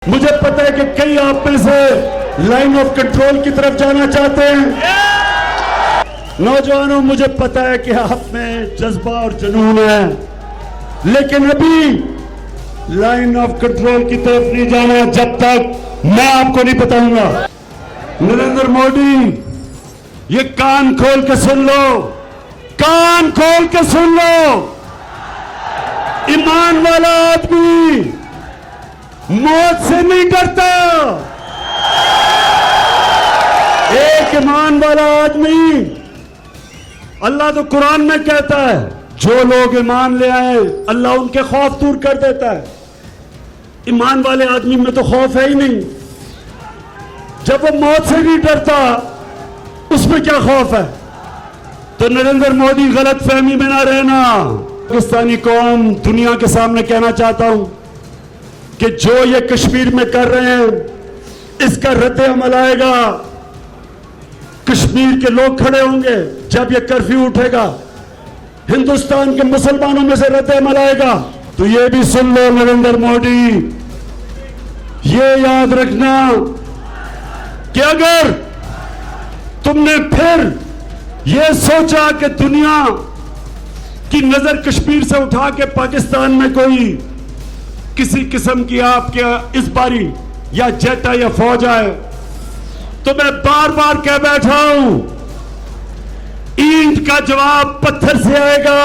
मुझे पता है कि कई आप में से लाइन ऑफ कंट्रोल की तरफ जाना चाहते हैं। नौजवानों, मुझे पता है कि आप में जज्बा और जुनून है, लेकिन अभी लाइन ऑफ कंट्रोल की तरफ नहीं जाना जब तक मैं आपको नहीं बताऊंगा। नरेंद्र मोदी, ये कान खोल के सुन लो, कान खोल के सुन लो। ईमान वाला आदमी मौत से नहीं डरता। एक ईमान वाला आदमी, अल्लाह तो कुरान में कहता है, जो लोग ईमान ले आए अल्लाह उनके खौफ दूर कर देता है। ईमान वाले आदमी में तो खौफ है ही नहीं। जब वो मौत से नहीं डरता, उसमें क्या खौफ है? तो नरेंद्र मोदी, गलत फहमी में ना रहना। पाकिस्तानी कौम, दुनिया के सामने कहना चाहता हूं कि जो ये कश्मीर में कर रहे हैं, इसका रद्द अमल आएगा। कश्मीर के लोग खड़े होंगे जब ये कर्फ्यू उठेगा, हिंदुस्तान के मुसलमानों में से रद्द अमल आएगा। तो ये भी सुन लो नरेंद्र मोदी, ये याद रखना कि अगर तुमने फिर ये सोचा कि दुनिया की नजर कश्मीर से उठा के पाकिस्तान में कोई किसी किस्म की आपके इस बारी या जेट या फौज आए, तो मैं बार बार कह बैठा हूं, ईंट का जवाब पत्थर से आएगा।